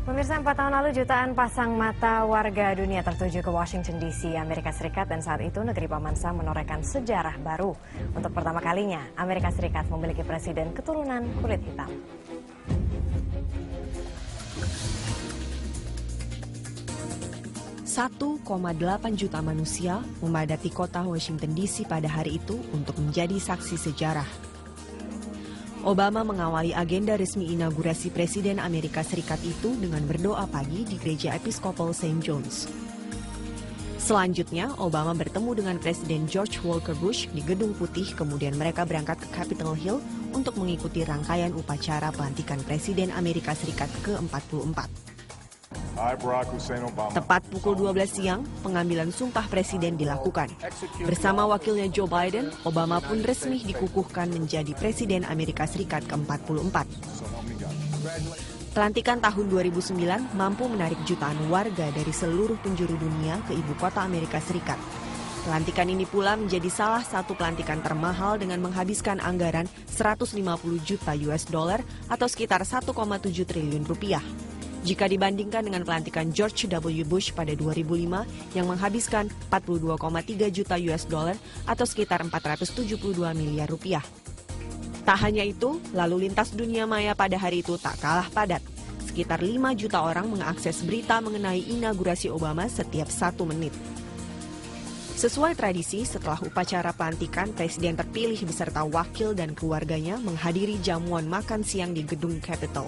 Pemirsa, 4 tahun lalu jutaan pasang mata warga dunia tertuju ke Washington DC, Amerika Serikat, dan saat itu negeri Paman Sam menorehkan sejarah baru. Untuk pertama kalinya, Amerika Serikat memiliki presiden keturunan kulit hitam. $1,8 juta manusia memadati kota Washington DC pada hari itu untuk menjadi saksi sejarah. Obama mengawali agenda resmi inaugurasi Presiden Amerika Serikat itu dengan berdoa pagi di Gereja Episkopal St. John's. Selanjutnya, Obama bertemu dengan Presiden George Walker Bush di Gedung Putih, kemudian mereka berangkat ke Capitol Hill untuk mengikuti rangkaian upacara pelantikan Presiden Amerika Serikat ke-44. Tepat pukul 12 siang, pengambilan sumpah presiden dilakukan. Bersama wakilnya Joe Biden, Obama pun resmi dikukuhkan menjadi Presiden Amerika Serikat ke-44. Pelantikan tahun 2009 mampu menarik jutaan warga dari seluruh penjuru dunia ke ibu kota Amerika Serikat. Pelantikan ini pula menjadi salah satu pelantikan termahal dengan menghabiskan anggaran 150 juta US dollar atau sekitar 1,7 triliun rupiah. Jika dibandingkan dengan pelantikan George W. Bush pada 2005 yang menghabiskan 42,3 juta US dollar atau sekitar 472 miliar rupiah. Tak hanya itu, lalu lintas dunia maya pada hari itu tak kalah padat. Sekitar 5 juta orang mengakses berita mengenai inaugurasi Obama setiap 1 menit. Sesuai tradisi, setelah upacara pelantikan, Presiden terpilih beserta wakil dan keluarganya menghadiri jamuan makan siang di gedung Capitol.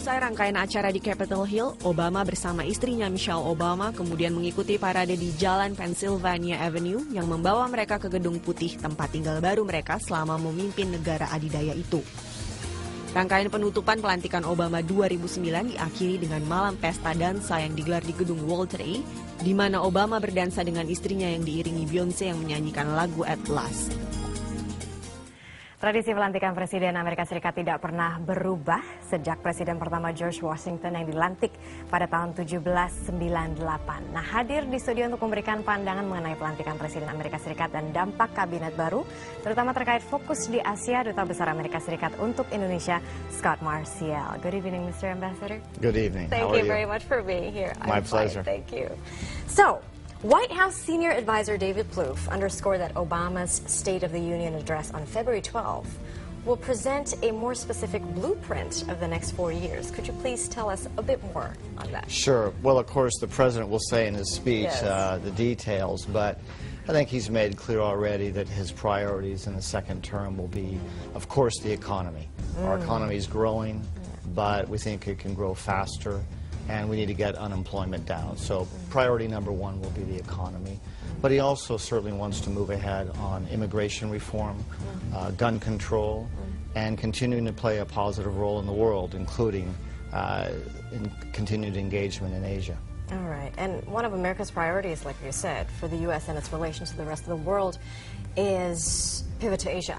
Usai rangkaian acara di Capitol Hill, Obama bersama istrinya Michelle Obama kemudian mengikuti parade di Jalan Pennsylvania Avenue yang membawa mereka ke Gedung Putih, tempat tinggal baru mereka selama memimpin negara adidaya itu. Rangkaian penutupan pelantikan Obama 2009 diakhiri dengan malam pesta dansa yang digelar di Gedung Walter A, di mana Obama berdansa dengan istrinya yang diiringi Beyonce yang menyanyikan lagu At Last. Tradisi pelantikan Presiden Amerika Serikat tidak pernah berubah sejak Presiden pertama George Washington yang dilantik pada tahun 1798. Nah, hadir di studio untuk memberikan pandangan mengenai pelantikan Presiden Amerika Serikat dan dampak kabinet baru, terutama terkait fokus di Asia, Duta Besar Amerika Serikat untuk Indonesia, Scott Marciel. Good evening, Mr. Ambassador. Good evening. Thank you very much for being here. My pleasure. Thank you. So, White House Senior Advisor David Plouffe underscored that Obama's State of the Union address on February 12 will present a more specific blueprint of the next 4 years. Could you please tell us a bit more on that? Sure. Well, of course, the president will say in his speech the details, but I think he's made clear already that his priorities in the second term will be, of course, the economy. Our economy is growing, but we think it can grow faster, and we need to get unemployment down. So priority number one will be the economy. But he also certainly wants to move ahead on immigration reform, gun control, and continuing to play a positive role in the world, including in continued engagement in Asia. All right. And one of America's priorities, like you said, for the U.S. and its relations to the rest of the world is pivot to Asia.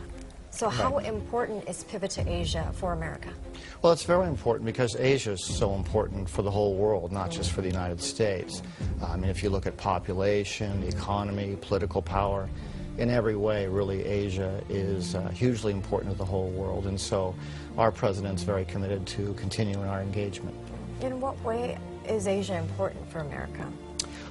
So how important is pivot to Asia for America? Well, it's very important because Asia is so important for the whole world, not just for the United States. I mean, if you look at population, the economy, political power, in every way, really, Asia is hugely important to the whole world. And so our president's very committed to continuing our engagement. In what way is Asia important for America?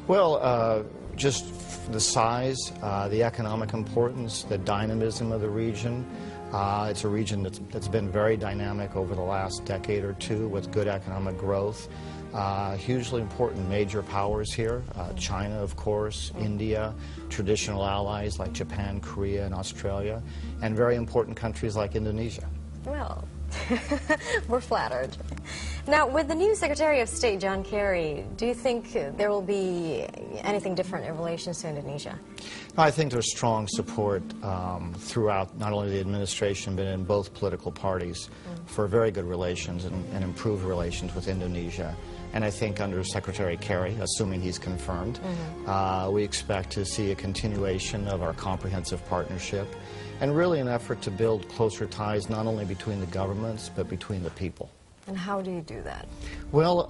Well, just the size, the economic importance, the dynamism of the region. It's a region that's been very dynamic over the last decade or two with good economic growth. Hugely important major powers here, China, of course, India, traditional allies like Japan, Korea, and Australia, and very important countries like Indonesia. Well, we're flattered. Now, with the new Secretary of State, John Kerry, do you think there will be anything different in relations to Indonesia? I think there's strong support throughout not only the administration but in both political parties for very good relations and improved relations with Indonesia. And I think under Secretary Kerry, assuming he's confirmed, we expect to see a continuation of our comprehensive partnership and really an effort to build closer ties not only between the governments but between the people. And how do you do that? Well,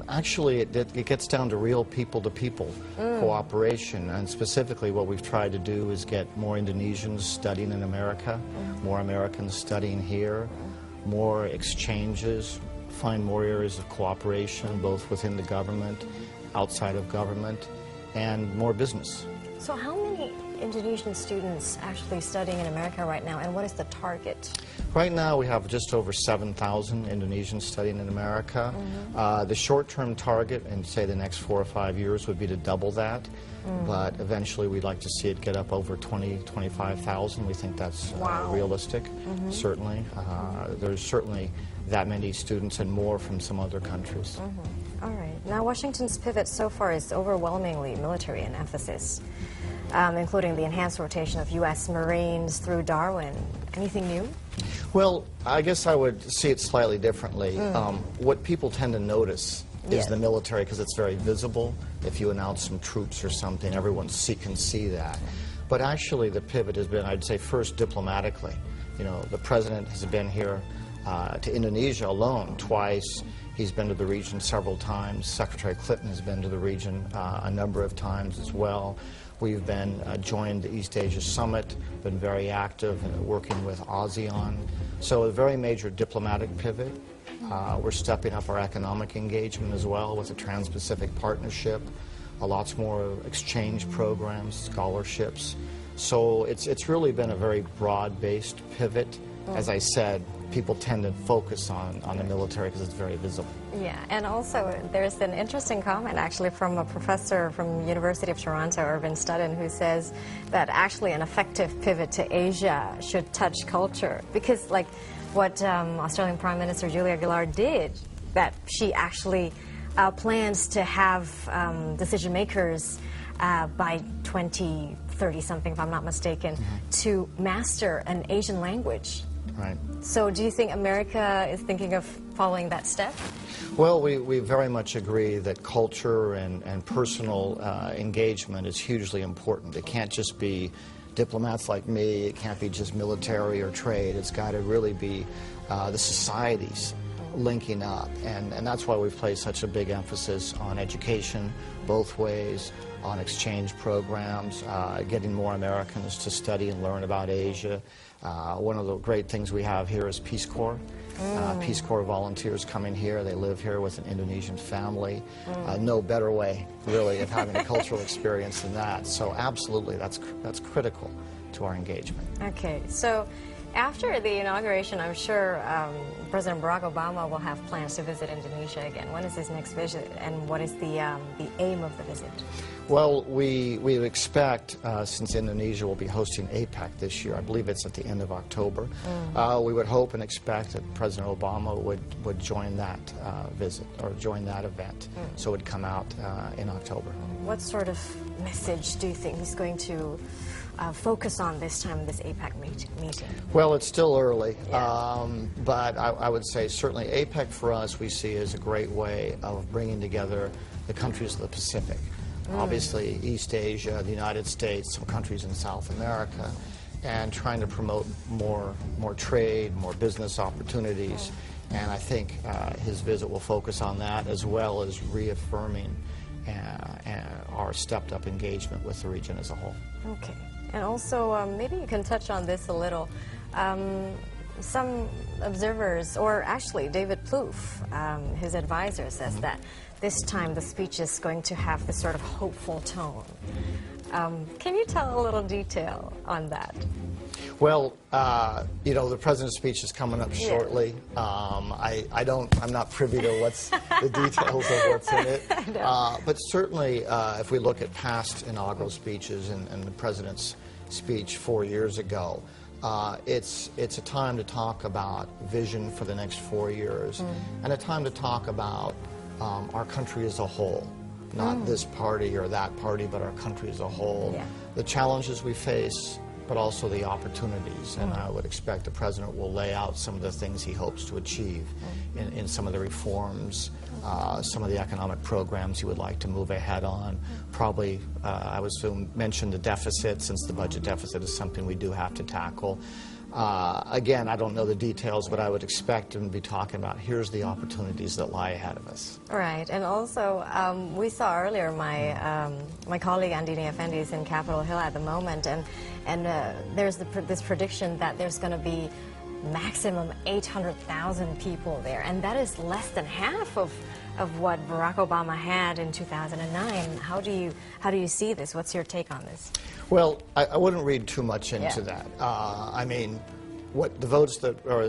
actually, it gets down to real people-to-people cooperation, and specifically what we've tried to do is get more Indonesians studying in America, more Americans studying here, more exchanges, find more areas of cooperation, both within the government, outside of government, and more business. So how many Indonesian students actually studying in America right now, and what is the target? Right now we have just over 7,000 Indonesians studying in America. The short-term target in, say, the next 4 or 5 years would be to double that. But eventually we'd like to see it get up over 25,000. We think that's realistic, certainly. There's certainly that many students and more from some other countries. All right. Now, Washington's pivot so far is overwhelmingly military in emphasis, including the enhanced rotation of U.S. Marines through Darwin. Anything new? Well, I guess I would see it slightly differently. What people tend to notice is the military, because it's very visible. If you announce some troops or something, everyone can see that. But actually the pivot has been, I'd say, first diplomatically. You know, the president has been here to Indonesia alone twice. He's been to the region several times. Secretary Clinton has been to the region a number of times as well. We've been joined the East Asia Summit, been very active in working with ASEAN. So a very major diplomatic pivot. We're stepping up our economic engagement as well with the Trans-Pacific Partnership, lots more exchange programs, scholarships. So it's really been a very broad-based pivot. As I said, people tend to focus on the military because it's very visible. Yeah, and also there's an interesting comment actually from a professor from University of Toronto, Irvin Studden, who says that actually an effective pivot to Asia should touch culture, because like what Australian Prime Minister Julia Gillard did, that she actually plans to have decision makers by 2030 something, if I'm not mistaken, to master an Asian language. Right. So do you think America is thinking of following that step? Well, we very much agree that culture and personal engagement is hugely important. It can't just be diplomats like me, it can't be just military or trade. It's got to really be the societies linking up, and that's why we've placed such a big emphasis on education both ways, on exchange programs, getting more Americans to study and learn about Asia. One of the great things we have here is Peace Corps. Peace Corps volunteers coming here. They live here with an Indonesian family. No better way, really, of having a cultural experience than that. So absolutely, that's critical to our engagement. Okay, so after the inauguration, I'm sure President Barack Obama will have plans to visit Indonesia again. When is his next visit, and what is the aim of the visit? Well, we expect, since Indonesia will be hosting APEC this year, I believe it's at the end of October, we would hope and expect that President Obama would join that visit, or join that event, so it would come out in October. What sort of message do you think he's going to focus on this time, this APEC meeting? Well, it's still early, but I would say certainly APEC for us we see as a great way of bringing together the countries of the Pacific. Obviously East Asia, the United States, some countries in South America, and trying to promote more trade, more business opportunities. And I think his visit will focus on that, as well as reaffirming our stepped-up engagement with the region as a whole. Okay. And also, maybe you can touch on this a little. Some observers, or actually David Plouffe, his advisor, says that this time the speech is going to have this sort of hopeful tone. Can you tell a little detail on that? Well, you know, the president's speech is coming up shortly. I'm not privy to what's the details of what's in it. But certainly, if we look at past inaugural speeches and the president's speech 4 years ago, it's a time to talk about vision for the next 4 years, and a time to talk about our country as a whole. Not this party or that party, but our country as a whole. The challenges we face, but also the opportunities. And I would expect the president will lay out some of the things he hopes to achieve in some of the reforms, some of the economic programs he would like to move ahead on. Probably, I would assume, mention the deficit, since the budget deficit is something we do have to tackle. Again, I don't know the details, but I would expect him to be talking about here's the opportunities that lie ahead of us. Right, and also we saw earlier my colleague Andini Effendi is in Capitol Hill at the moment, and there's this prediction that there's going to be maximum 800,000 people there, and that is less than half of what Barack Obama had in 2009. How do you see this? What's your take on this? Well, I wouldn't read too much into that. I mean, what the votes that, or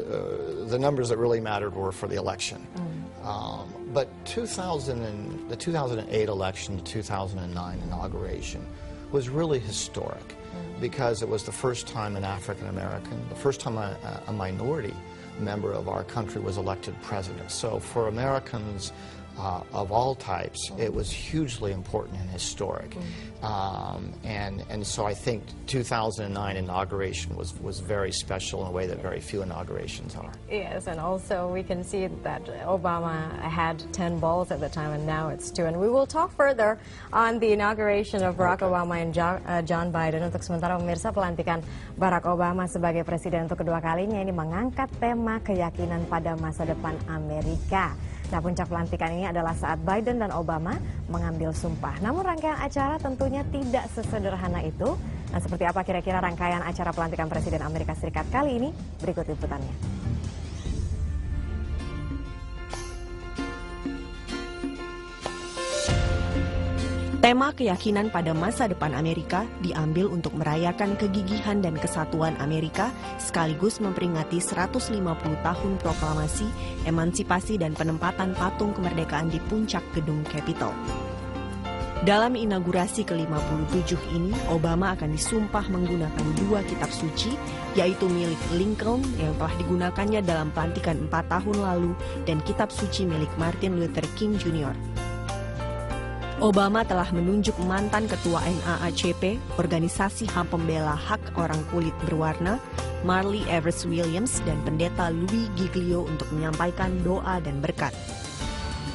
the numbers that really mattered were for the election. But the 2008 election, the 2009 inauguration was really historic because it was the first time an African American, the first time a minority member of our country was elected president. So for Americans of all types, it was hugely important and historic. And so I think 2009 inauguration was very special in a way that very few inaugurations are. Yes, and also we can see that Obama had 10 balls at the time, and now it's 2. And we will talk further on the inauguration of Barack Obama and John Biden. Untuk sementara pemirsa, pelantikan Barack Obama sebagai presiden untuk kedua kalinya ini mengangkat tema keyakinan pada masa depan Amerika. Nah, puncak pelantikan ini adalah saat Biden dan Obama mengambil sumpah. Namun rangkaian acara tentunya tidak sesederhana itu. Nah, seperti apa kira-kira rangkaian acara pelantikan Presiden Amerika Serikat kali ini? Berikut liputannya. Tema keyakinan pada masa depan Amerika diambil untuk merayakan kegigihan dan kesatuan Amerika sekaligus memperingati 150 tahun proklamasi, emansipasi dan penempatan patung kemerdekaan di puncak gedung Capitol. Dalam inaugurasi ke-57 ini, Obama akan disumpah menggunakan 2 kitab suci, yaitu milik Lincoln yang telah digunakannya dalam pelantikan 4 tahun lalu dan kitab suci milik Martin Luther King Jr. Obama telah menunjuk mantan ketua NAACP, organisasi HAM pembela hak orang kulit berwarna, Marley Everest Williams dan pendeta Louis Giglio untuk menyampaikan doa dan berkat.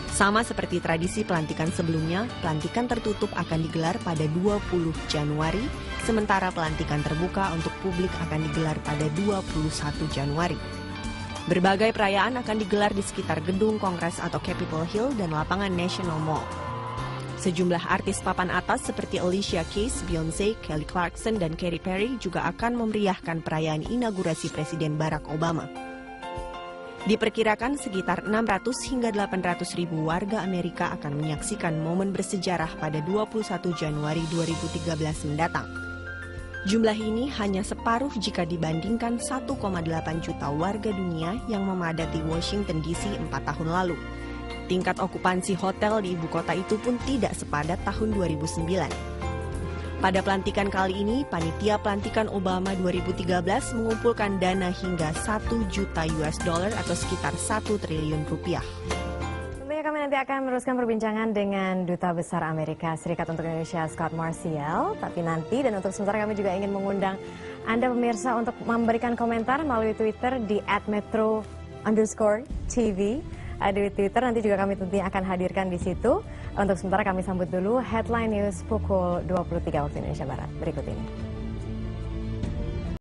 Sama seperti tradisi pelantikan sebelumnya, pelantikan tertutup akan digelar pada 20 Januari, sementara pelantikan terbuka untuk publik akan digelar pada 21 Januari. Berbagai perayaan akan digelar di sekitar gedung Kongres atau Capitol Hill dan lapangan National Mall. Sejumlah artis papan atas seperti Alicia Keys, Beyoncé, Kelly Clarkson, dan Katy Perry juga akan memeriahkan perayaan inaugurasi Presiden Barack Obama. Diperkirakan sekitar 600 hingga 800 ribu warga Amerika akan menyaksikan momen bersejarah pada 21 Januari 2013 mendatang. Jumlah ini hanya separuh jika dibandingkan 1,8 juta warga dunia yang memadati Washington DC 4 tahun lalu. Tingkat okupansi hotel di ibu kota itu pun tidak sepadat tahun 2009. Pada pelantikan kali ini, panitia pelantikan Obama 2013 mengumpulkan dana hingga 1 juta US dollar atau sekitar 1 triliun rupiah. Tentunya kami nanti akan meneruskan perbincangan dengan Duta Besar Amerika Serikat untuk Indonesia, Scott Marciel. Tapi nanti, dan untuk sementara kami juga ingin mengundang Anda pemirsa untuk memberikan komentar melalui Twitter di @metro_TV. Di Twitter nanti juga kami tentunya akan hadirkan di situ. Untuk sementara kami sambut dulu headline news pukul 23 waktu Indonesia Barat berikut ini.